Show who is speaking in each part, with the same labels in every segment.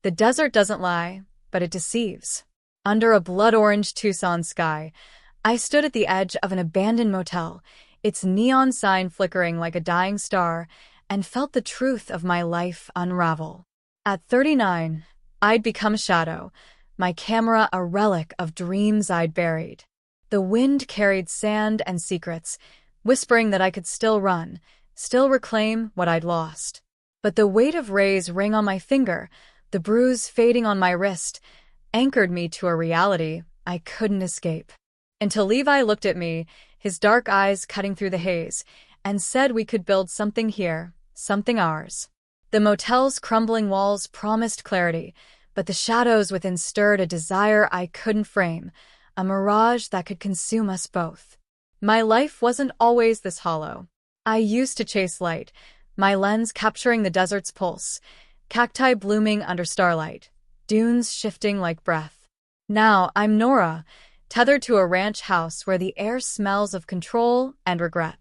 Speaker 1: The desert doesn't lie, but it deceives. Under a blood-orange Tucson sky, I stood at the edge of an abandoned motel, its neon sign flickering like a dying star, and felt the truth of my life unravel. At 39, I'd become a shadow, my camera a relic of dreams I'd buried. The wind carried sand and secrets, whispering that I could still run, still reclaim what I'd lost. But the weight of Ray's ring on my finger, the bruise fading on my wrist, anchored me to a reality I couldn't escape. Until Levi looked at me, his dark eyes cutting through the haze, and said we could build something here, something ours. The motel's crumbling walls promised clarity, but the shadows within stirred a desire I couldn't frame, a mirage that could consume us both. My life wasn't always this hollow. I used to chase light, my lens capturing the desert's pulse, cacti blooming under starlight, dunes shifting like breath. Now I'm Nora, tethered to a ranch house where the air smells of control and regret.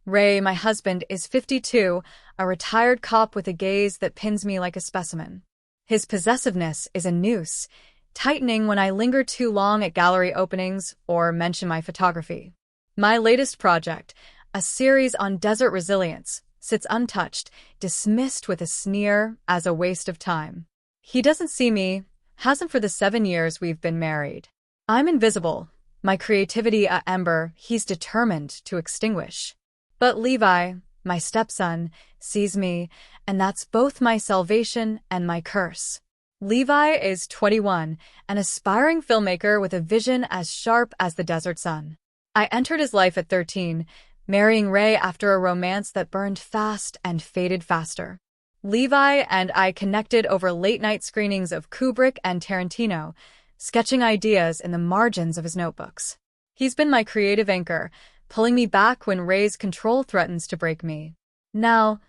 Speaker 1: Ray, my husband, is 52, a retired cop with a gaze that pins me like a specimen. His possessiveness is a noose, tightening when I linger too long at gallery openings or mention my photography. My latest project, a series on desert resilience, sits untouched, dismissed with a sneer as a waste of time. He doesn't see me, hasn't for the 7 years we've been married. I'm invisible, my creativity a ember he's determined to extinguish. But Levi, my stepson, sees me, and that's both my salvation and my curse. Levi is 21, an aspiring filmmaker with a vision as sharp as the desert sun. I entered his life at 13, marrying Ray after a romance that burned fast and faded faster. Levi and I connected over late-night screenings of Kubrick and Tarantino, sketching ideas in the margins of his notebooks. He's been my creative anchor, pulling me back when Ray's control threatens to break me. Now,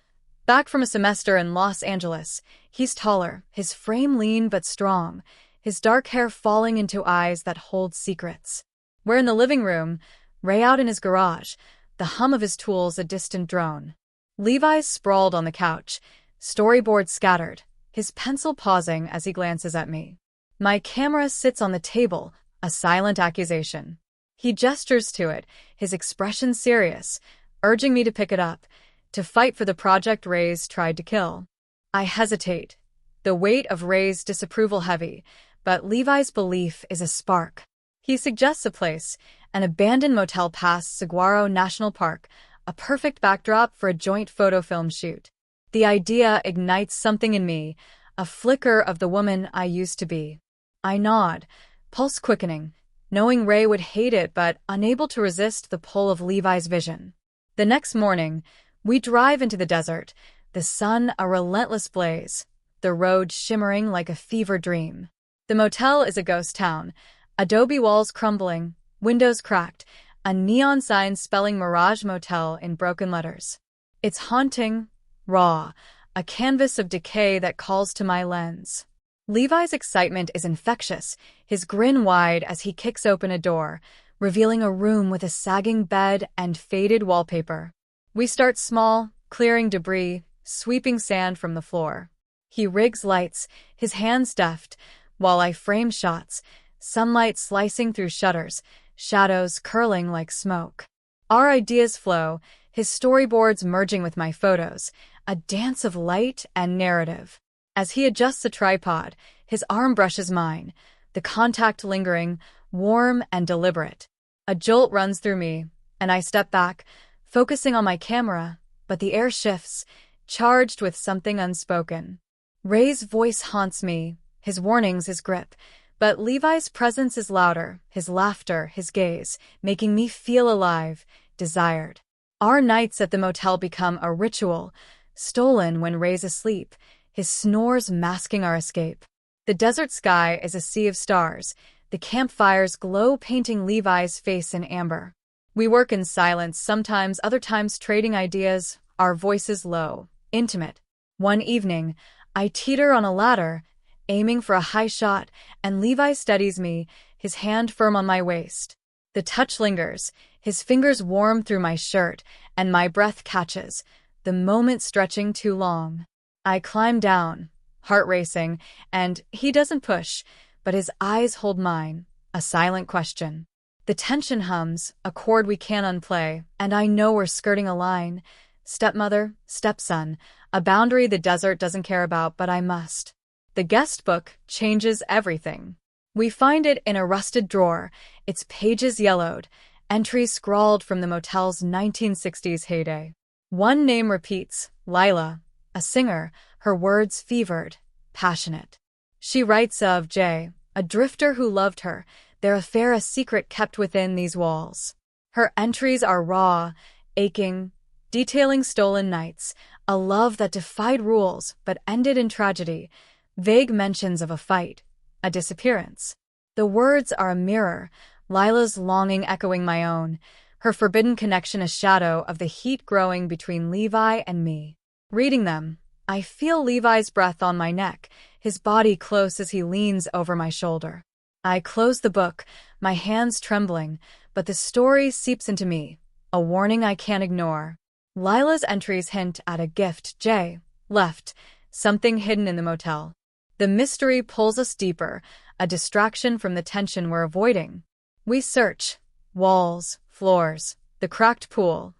Speaker 1: back from a semester in Los Angeles, he's taller, his frame lean but strong, his dark hair falling into eyes that hold secrets. We're in the living room, Ray out in his garage, the hum of his tools a distant drone. Levi's sprawled on the couch, storyboard scattered, his pencil pausing as he glances at me. My camera sits on the table, a silent accusation. He gestures to it, his expression serious, urging me to pick it up, to fight for the project Ray's tried to kill. I hesitate, the weight of Ray's disapproval heavy, but Levi's belief is a spark. He suggests a place, an abandoned motel past Saguaro National Park, a perfect backdrop for a joint photo film shoot. The idea ignites something in me, a flicker of the woman I used to be. I nod, pulse quickening, knowing Ray would hate it but unable to resist the pull of Levi's vision. The next morning, we drive into the desert, the sun a relentless blaze, the road shimmering like a fever dream. The motel is a ghost town, adobe walls crumbling, windows cracked, a neon sign spelling Mirage Motel in broken letters. It's haunting, raw, a canvas of decay that calls to my lens. Levi's excitement is infectious, his grin wide as he kicks open a door, revealing a room with a sagging bed and faded wallpaper. We start small, clearing debris, sweeping sand from the floor. He rigs lights, his hands deft, while I frame shots, sunlight slicing through shutters, shadows curling like smoke. Our ideas flow, his storyboards merging with my photos, a dance of light and narrative. As he adjusts the tripod, his arm brushes mine, the contact lingering, warm and deliberate. A jolt runs through me, and I step back, focusing on my camera, but the air shifts, charged with something unspoken. Ray's voice haunts me, his warnings, his grip, but Levi's presence is louder, his laughter, his gaze, making me feel alive, desired. Our nights at the motel become a ritual, stolen when Ray's asleep, his snores masking our escape. The desert sky is a sea of stars, the campfires glow painting Levi's face in amber. We work in silence, sometimes, other times trading ideas, our voices low, intimate. One evening, I teeter on a ladder, aiming for a high shot, and Levi steadies me, his hand firm on my waist. The touch lingers, his fingers warm through my shirt, and my breath catches, the moment stretching too long. I climb down, heart racing, and he doesn't push, but his eyes hold mine, a silent question. The tension hums, a chord we can't unplay, and I know we're skirting a line. Stepmother, stepson, a boundary the desert doesn't care about, but I must. The guest book changes everything. We find it in a rusted drawer, its pages yellowed, entries scrawled from the motel's 1960s heyday. One name repeats, Lila, a singer, her words fevered, passionate. She writes of Jay, a drifter who loved her, their affair a secret kept within these walls. Her entries are raw, aching, detailing stolen nights, a love that defied rules but ended in tragedy, vague mentions of a fight, a disappearance. The words are a mirror, Lila's longing echoing my own, her forbidden connection a shadow of the heat growing between Levi and me. Reading them, I feel Levi's breath on my neck, his body close as he leans over my shoulder. I close the book, my hands trembling, but the story seeps into me, a warning I can't ignore. Lila's entries hint at a gift Jay left, something hidden in the motel. The mystery pulls us deeper, a distraction from the tension we're avoiding. We search. Walls, floors, the cracked pool.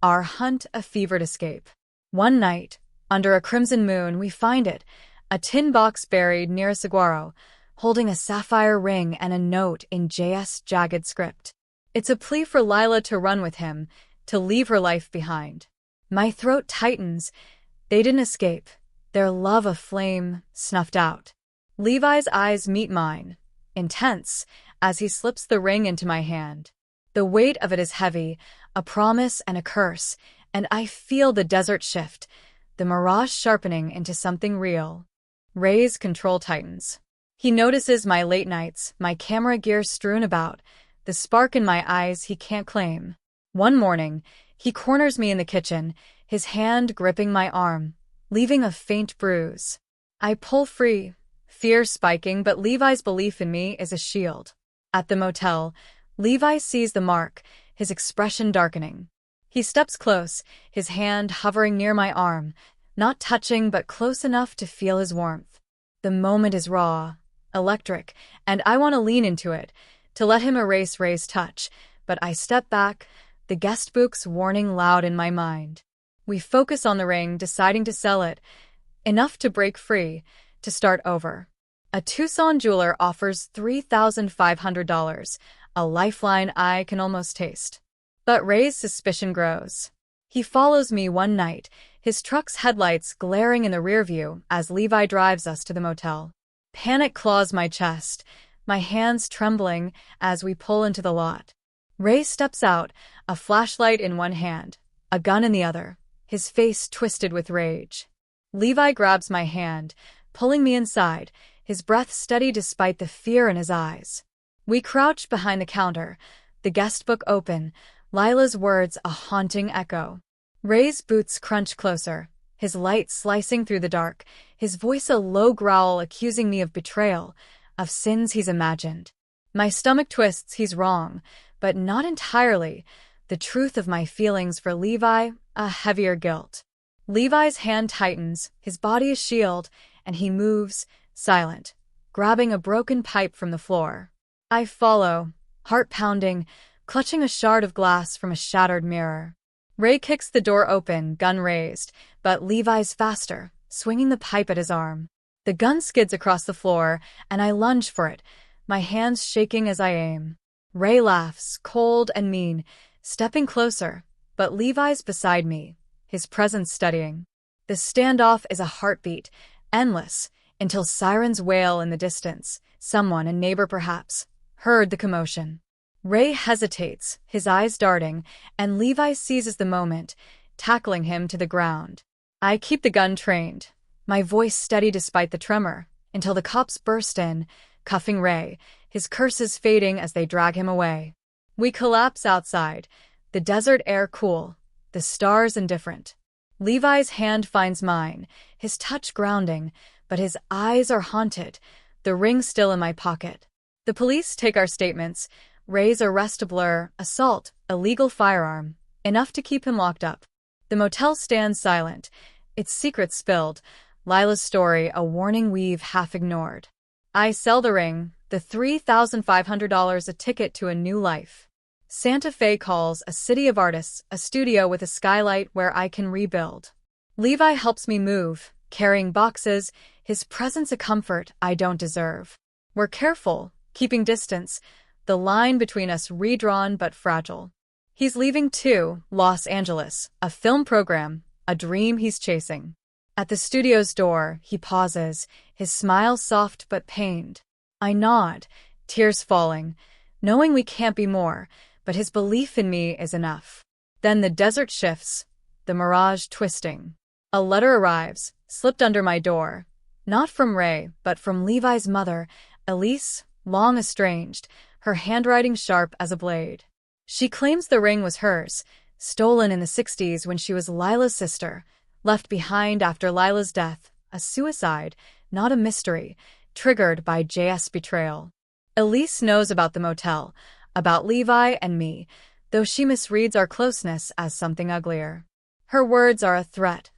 Speaker 1: Our hunt a fevered escape. One night, under a crimson moon, we find it, a tin box buried near a saguaro, holding a sapphire ring and a note in J.S. jagged script. It's a plea for Lila to run with him, to leave her life behind. My throat tightens. They didn't escape. Their love a flame snuffed out. Levi's eyes meet mine, intense, as he slips the ring into my hand. The weight of it is heavy, a promise and a curse, and I feel the desert shift, the mirage sharpening into something real. Ray's control tightens. He notices my late nights, my camera gear strewn about, the spark in my eyes he can't claim. One morning, he corners me in the kitchen, his hand gripping my arm, leaving a faint bruise. I pull free, fear spiking, but Levi's belief in me is a shield. At the motel, Levi sees the mark, his expression darkening. He steps close, his hand hovering near my arm, not touching but close enough to feel his warmth. The moment is raw, electric, and I want to lean into it, to let him erase Ray's touch, but I step back, the guest book's warning loud in my mind. We focus on the ring, deciding to sell it, enough to break free, to start over. A Tucson jeweler offers $3,500, a lifeline I can almost taste. But Ray's suspicion grows. He follows me one night, his truck's headlights glaring in the rearview as Levi drives us to the motel. Panic claws my chest, my hands trembling as we pull into the lot. Ray steps out, a flashlight in one hand, a gun in the other, his face twisted with rage. Levi grabs my hand, pulling me inside, his breath steady despite the fear in his eyes. We crouch behind the counter, the guest book open, Lila's words a haunting echo. Ray's boots crunch closer, his light slicing through the dark, his voice a low growl accusing me of betrayal, of sins he's imagined. My stomach twists, he's wrong, but not entirely. The truth of my feelings for Levi, a heavier guilt. Levi's hand tightens, his body a shield, and he moves, silent, grabbing a broken pipe from the floor. I follow, heart pounding, clutching a shard of glass from a shattered mirror. Ray kicks the door open, gun raised, but Levi's faster, swinging the pipe at his arm. The gun skids across the floor, and I lunge for it, my hands shaking as I aim. Ray laughs, cold and mean, stepping closer, but Levi's beside me, his presence steadying. The standoff is a heartbeat, endless, until sirens wail in the distance. Someone, a neighbor perhaps, heard the commotion. Ray hesitates, his eyes darting, and Levi seizes the moment, tackling him to the ground. I keep the gun trained, my voice steady despite the tremor, until the cops burst in, cuffing Ray, his curses fading as they drag him away. We collapse outside, the desert air cool, the stars indifferent. Levi's hand finds mine, his touch grounding, but his eyes are haunted, the ring still in my pocket. The police take our statements, Ray's arrest a blur, assault, illegal firearm, enough to keep him locked up. The motel stands silent, its secrets spilled, Lila's story, a warning we've half ignored. I sell the ring, the $3,500 a ticket to a new life. Santa Fe calls, a city of artists, a studio with a skylight where I can rebuild. Levi helps me move, carrying boxes, his presence a comfort I don't deserve. We're careful, keeping distance, the line between us redrawn but fragile. He's leaving too, Los Angeles, a film program, a dream he's chasing. At the studio's door, he pauses, his smile soft but pained. I nod, tears falling, knowing we can't be more, but his belief in me is enough. Then the desert shifts, the mirage twisting. A letter arrives, slipped under my door. Not from Ray, but from Levi's mother, Elise, long estranged, her handwriting sharp as a blade. She claims the ring was hers, stolen in the 60s when she was Lila's sister, left behind after Lila's death, a suicide, not a mystery, triggered by JS betrayal. Elise knows about the motel, about Levi and me, though she misreads our closeness as something uglier. Her words are a threat.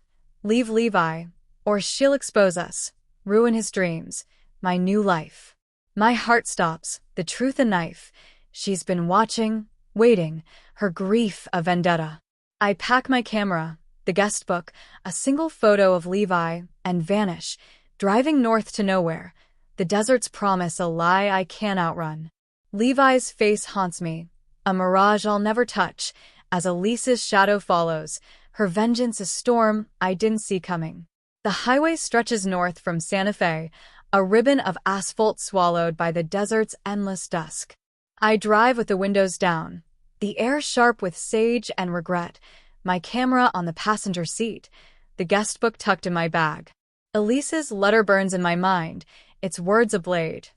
Speaker 1: Leave Levi, or she'll expose us, ruin his dreams, my new life. My heart stops, the truth a knife. She's been watching, waiting, her grief a vendetta. I pack my camera, the guest book, a single photo of Levi, and vanish, driving north to nowhere. The desert's promise a lie I can't outrun. Levi's face haunts me, a mirage I'll never touch, as Elise's shadow follows, her vengeance a storm I didn't see coming. The highway stretches north from Santa Fe, a ribbon of asphalt swallowed by the desert's endless dusk. I drive with the windows down, the air sharp with sage and regret, my camera on the passenger seat, the guest book tucked in my bag. Elise's letter burns in my mind, its words a blade.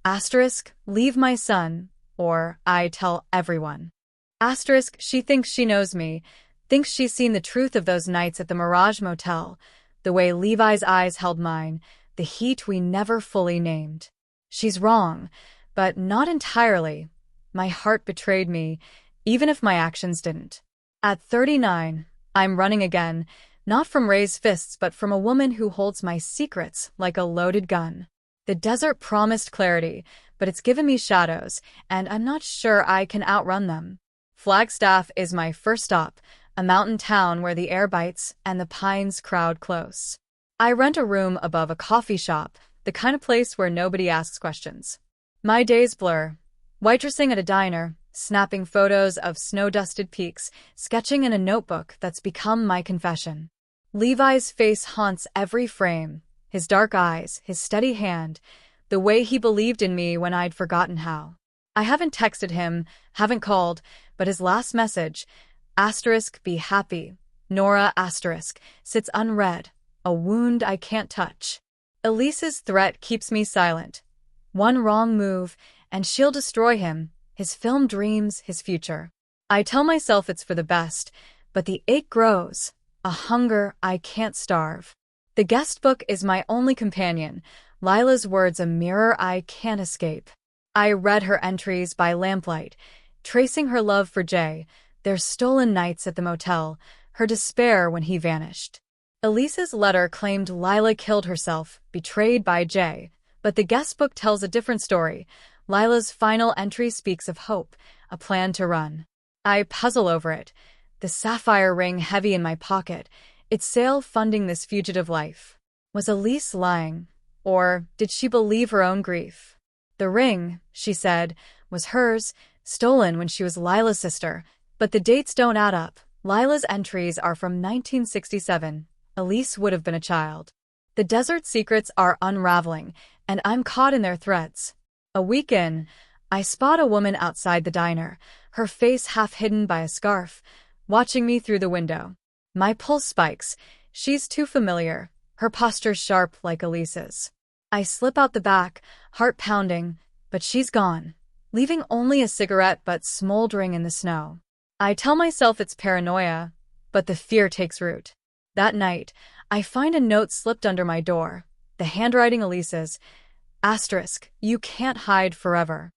Speaker 1: Asterisk, leave my son, or I tell everyone. Asterisk, she thinks she knows me, thinks she's seen the truth of those nights at the Mirage Motel, the way Levi's eyes held mine, the heat we never fully named. She's wrong, but not entirely. My heart betrayed me, even if my actions didn't. At 39, I'm running again, not from Ray's fists but from a woman who holds my secrets like a loaded gun. The desert promised clarity, but it's given me shadows, and I'm not sure I can outrun them. Flagstaff is my first stop, a mountain town where the air bites and the pines crowd close. I rent a room above a coffee shop, the kind of place where nobody asks questions. My days blur. Waitressing at a diner, snapping photos of snow-dusted peaks, sketching in a notebook that's become my confession. Levi's face haunts every frame, his dark eyes, his steady hand, the way he believed in me when I'd forgotten how. I haven't texted him, haven't called, but his last message, asterisk, be happy, Nora asterisk, sits unread, a wound I can't touch. Elise's threat keeps me silent. One wrong move, and she'll destroy him, his film dreams, his future. I tell myself it's for the best, but the ache grows, a hunger I can't starve. The guest book is my only companion, Lila's words a mirror I can't escape. I read her entries by lamplight, tracing her love for Jay, their stolen nights at the motel, her despair when he vanished. Elise's letter claimed Lila killed herself, betrayed by Jay, but the guest book tells a different story. Lila's final entry speaks of hope, a plan to run. I puzzle over it, the sapphire ring heavy in my pocket, its sale funding this fugitive life. Was Elise lying, or did she believe her own grief? The ring, she said, was hers, stolen when she was Lila's sister, but the dates don't add up. Lila's entries are from 1967. Elise would have been a child. The desert secrets are unraveling, and I'm caught in their threads. A week in, I spot a woman outside the diner, her face half hidden by a scarf, watching me through the window. My pulse spikes. She's too familiar, her posture sharp like Elise's. I slip out the back, heart pounding, but she's gone, leaving only a cigarette butt smoldering in the snow. I tell myself it's paranoia, but the fear takes root. That night, I find a note slipped under my door, the handwriting Elise's. Asterisk, you can't hide forever.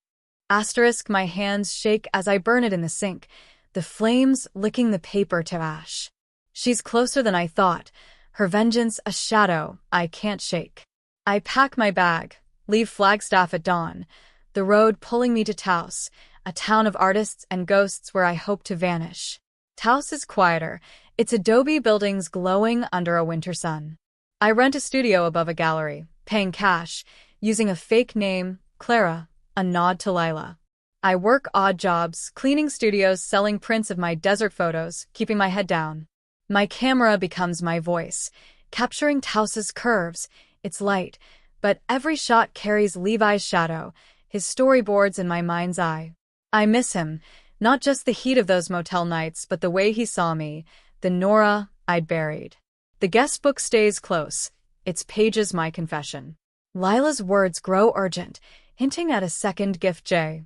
Speaker 1: Asterisk, my hands shake as I burn it in the sink, the flames licking the paper to ash. She's closer than I thought, Her vengeance a shadow I can't shake. I pack my bag, leave Flagstaff at dawn, the road pulling me to Taos, a town of artists and ghosts where I hope to vanish. Taos is quieter, its adobe buildings glowing under a winter sun. I rent a studio above a gallery, paying cash, using a fake name, Clara, a nod to Lila. I work odd jobs, cleaning studios, selling prints of my desert photos, keeping my head down. My camera becomes my voice, capturing Taos's curves, its light, but every shot carries Levi's shadow, his storyboards in my mind's eye. I miss him, not just the heat of those motel nights, but the way he saw me, the Nora I'd buried. The guest book stays close, its pages my confession. Lila's words grow urgent, hinting at a second gift. J.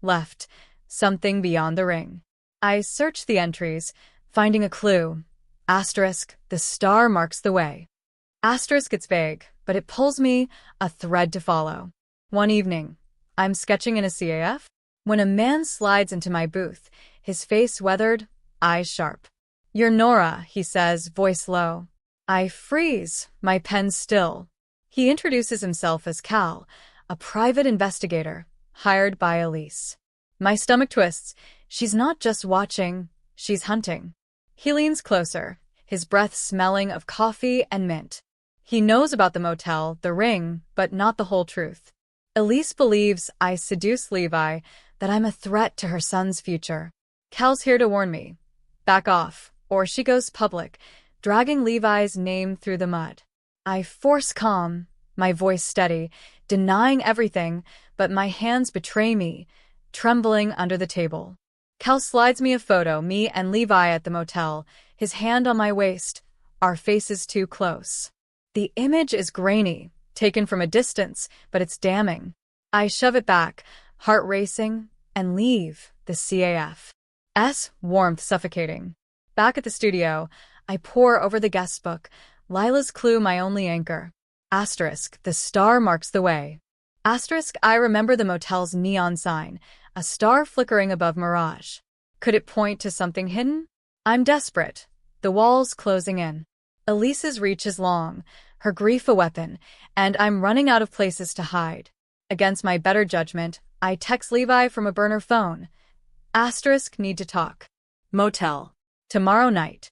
Speaker 1: Left. Something beyond the ring. I search the entries, finding a clue. Asterisk, the star marks the way. Asterisk, it's vague, but it pulls me, a thread to follow. One evening, I'm sketching in a CAF, when a man slides into my booth, his face weathered, eyes sharp. "You're Nora," he says, voice low. I freeze, my pen still. He introduces himself as Cal, a private investigator, hired by Elise. My stomach twists. She's not just watching, she's hunting. He leans closer, his breath smelling of coffee and mint. He knows about the motel, the ring, but not the whole truth. Elise believes I seduce Levi, that I'm a threat to her son's future. Cal's here to warn me. Back off, or she goes public, dragging Levi's name through the mud. I force calm, my voice steady, denying everything, but my hands betray me, trembling under the table. Cal slides me a photo, me and Levi at the motel, his hand on my waist, our faces too close. The image is grainy, taken from a distance, but it's damning. I shove it back, heart racing, and leave the CAF. Warmth suffocating. Back at the studio, I pore over the guest book, Lila's clue my only anchor. Asterisk, the star marks the way. Asterisk, I remember the motel's neon sign, a star flickering above mirage. Could it point to something hidden? I'm desperate, the walls closing in. Elise's reach is long, her grief a weapon, and I'm running out of places to hide. Against my better judgment, I text Levi from a burner phone. Asterisk, need to talk. Motel. Tomorrow night.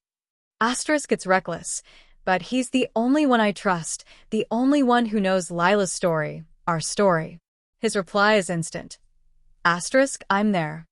Speaker 1: Asterisk, it's reckless, but he's the only one I trust, the only one who knows Lila's story, our story. His reply is instant. Asterisk, I'm there.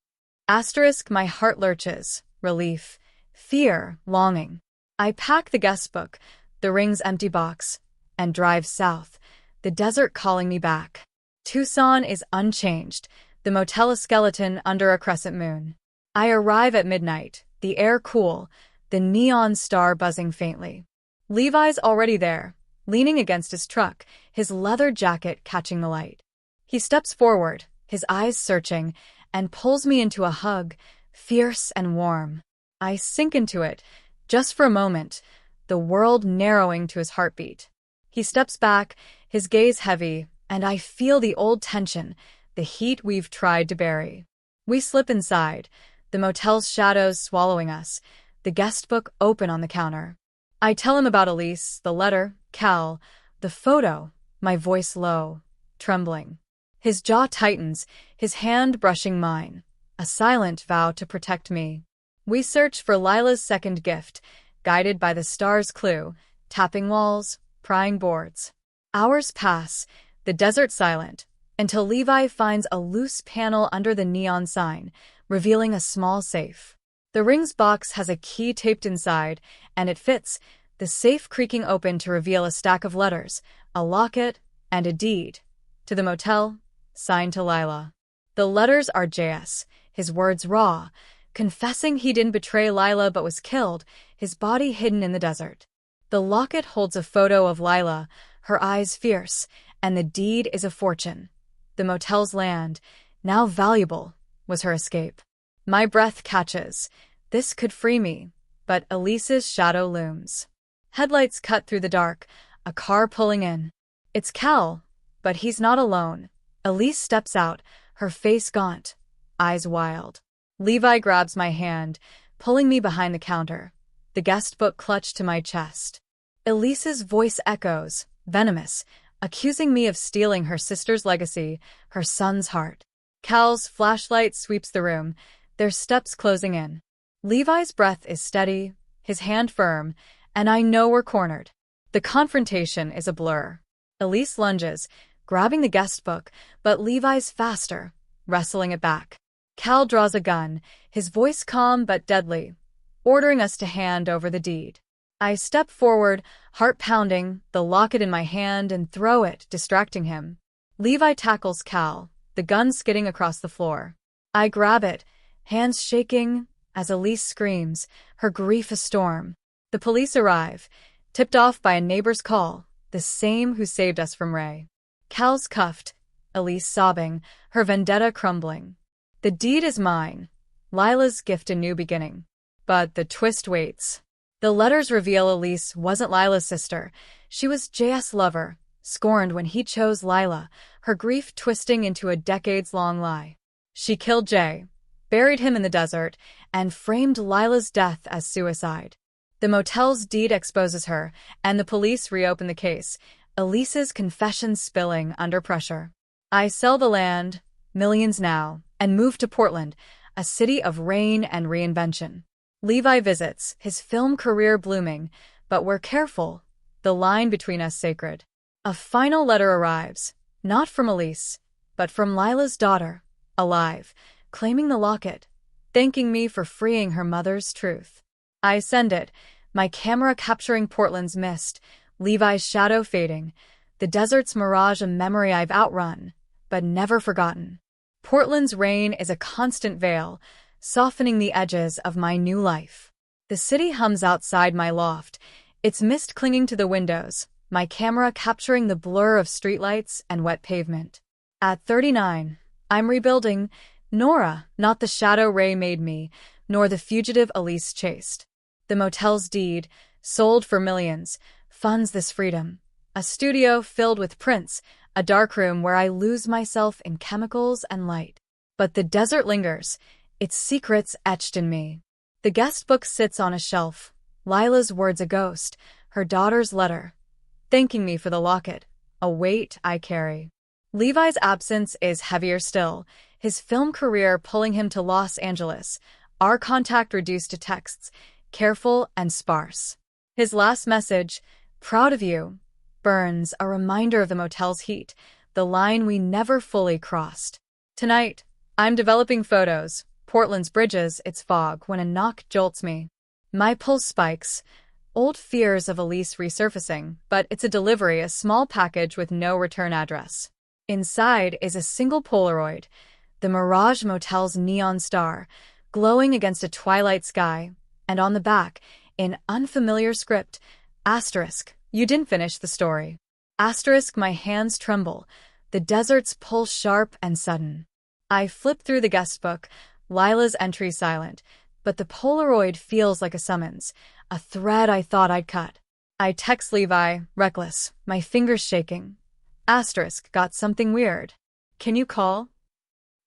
Speaker 1: Asterisk, my heart lurches, relief, fear, longing. I pack the guest book, the ring's empty box, and drive south, the desert calling me back. Tucson is unchanged, the motel a skeleton under a crescent moon. I arrive at midnight, the air cool, the neon star buzzing faintly. Levi's already there, leaning against his truck, his leather jacket catching the light. He steps forward, his eyes searching, and pulls me into a hug, fierce and warm. I sink into it, just for a moment, the world narrowing to his heartbeat. He steps back, his gaze heavy, and I feel the old tension, the heat we've tried to bury. We slip inside, the motel's shadows swallowing us, the guest book open on the counter. I tell him about Elise, the letter, Cal, the photo, my voice low, trembling. His jaw tightens, his hand brushing mine, a silent vow to protect me. We search for Lila's second gift, guided by the star's clue, tapping walls, prying boards. Hours pass, the desert silent, until Levi finds a loose panel under the neon sign, revealing a small safe. The ring's box has a key taped inside, and it fits, the safe creaking open to reveal a stack of letters, a locket, and a deed. To the motel, signed to Lila. The letters are JS, his words raw, confessing he didn't betray Lila but was killed, his body hidden in the desert. The locket holds a photo of Lila, her eyes fierce, and the deed is a fortune. The motel's land, now valuable, was her escape. My breath catches. This could free me, but Elise's shadow looms. Headlights cut through the dark, a car pulling in. It's Cal, but he's not alone. Elise steps out, her face gaunt, eyes wild. Levi grabs my hand, pulling me behind the counter, the guest book clutched to my chest. Elise's voice echoes, venomous, accusing me of stealing her sister's legacy, her son's heart. Cal's flashlight sweeps the room, their steps closing in. Levi's breath is steady, his hand firm, and I know we're cornered. The confrontation is a blur. Elise lunges, grabbing the guest book, but Levi's faster, wrestling it back. Cal draws a gun, his voice calm but deadly, ordering us to hand over the deed. I step forward, heart pounding, the locket in my hand, and throw it, distracting him. Levi tackles Cal, the gun skidding across the floor. I grab it, hands shaking, as Elise screams, her grief a storm. The police arrive, tipped off by a neighbor's call, the same who saved us from Ray. Cal's cuffed, Elise sobbing, her vendetta crumbling. The deed is mine, Lila's gift a new beginning. But the twist waits. The letters reveal Elise wasn't Lila's sister. She was J.S. lover, scorned when he chose Lila, her grief twisting into a decades-long lie. She killed Jay, buried him in the desert, and framed Lila's death as suicide. The motel's deed exposes her, and the police reopen the case, Elise's confession spilling under pressure. I sell the land, millions now, and move to Portland, a city of rain and reinvention. Levi visits, his film career blooming, but we're careful, the line between us sacred. A final letter arrives, not from Elise, but from Lila's daughter, alive, claiming the locket, thanking me for freeing her mother's truth. I send it, my camera capturing Portland's mist, Levi's shadow fading, the desert's mirage a memory I've outrun, but never forgotten. Portland's rain is a constant veil, softening the edges of my new life. The city hums outside my loft, its mist clinging to the windows, my camera capturing the blur of streetlights and wet pavement. At 39, I'm rebuilding, Nora, not the shadow Ray made me, nor the fugitive Elise chased. The motel's deed, sold for millions, funds this freedom. A studio filled with prints, a darkroom where I lose myself in chemicals and light. But the desert lingers, its secrets etched in me. The guest book sits on a shelf, Lila's words a ghost, her daughter's letter, thanking me for the locket, a weight I carry. Levi's absence is heavier still, his film career pulling him to Los Angeles, our contact reduced to texts, careful and sparse. His last message, proud of you, burns, a reminder of the motel's heat, the line we never fully crossed. Tonight, I'm developing photos, Portland's bridges, its fog, when a knock jolts me. My pulse spikes, old fears of Elise resurfacing, but it's a delivery, a small package with no return address. Inside is a single Polaroid, the Mirage Motel's neon star, glowing against a twilight sky, and on the back, in unfamiliar script, asterisk, you didn't finish the story. Asterisk, my hands tremble, the desert's pulse sharp and sudden. I flip through the guest book, Lila's entry silent, but the Polaroid feels like a summons, a thread I thought I'd cut. I text Levi, reckless, my fingers shaking. Asterisk, got something weird. Can you call?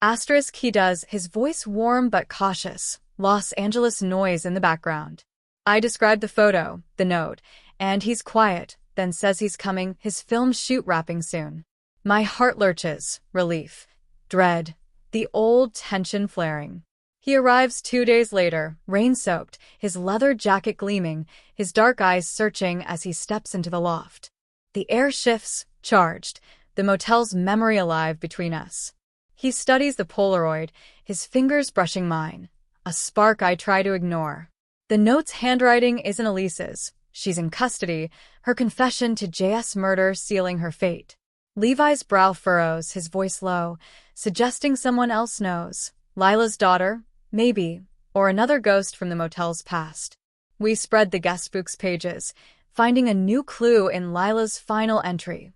Speaker 1: Asterisk, he does, his voice warm but cautious, Los Angeles noise in the background. I describe the photo, the note, and he's quiet, then says he's coming, his film shoot wrapping soon. My heart lurches, relief, dread, the old tension flaring. He arrives 2 days later, rain-soaked, his leather jacket gleaming, his dark eyes searching as he steps into the loft. The air shifts, charged, the motel's memory alive between us. He studies the Polaroid, his fingers brushing mine, a spark I try to ignore. The note's handwriting isn't Elise's. She's in custody, her confession to J.S. murder sealing her fate. Levi's brow furrows, his voice low, suggesting someone else knows. Lila's daughter, maybe, or another ghost from the motel's past. We spread the guest book's pages, finding a new clue in Lila's final entry.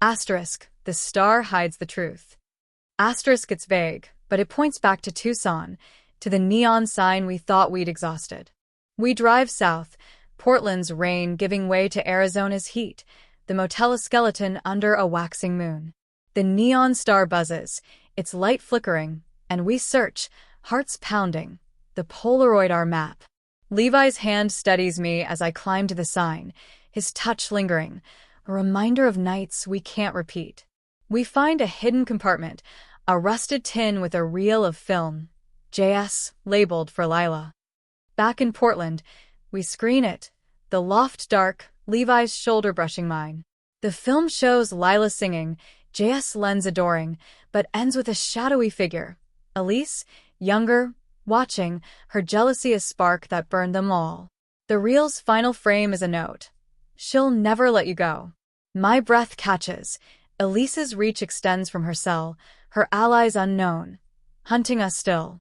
Speaker 1: Asterisk, the star hides the truth. Asterisk, it's vague, but it points back to Tucson, to the neon sign we thought we'd exhausted. We drive south, Portland's rain giving way to Arizona's heat, the motel a skeleton under a waxing moon. The neon star buzzes, its light flickering, and we search, hearts pounding, the Polaroid our map. Levi's hand steadies me as I climb to the sign, his touch lingering, a reminder of nights we can't repeat. We find a hidden compartment, a rusted tin with a reel of film, JS, labeled for Lila. Back in Portland, we screen it, the loft dark, Levi's shoulder brushing mine. The film shows Lila singing, JS lends adoring, but ends with a shadowy figure. Elise, younger, watching, her jealousy a spark that burned them all. The reel's final frame is a note. She'll never let you go. My breath catches. Elise's reach extends from her cell, her allies unknown, hunting us still.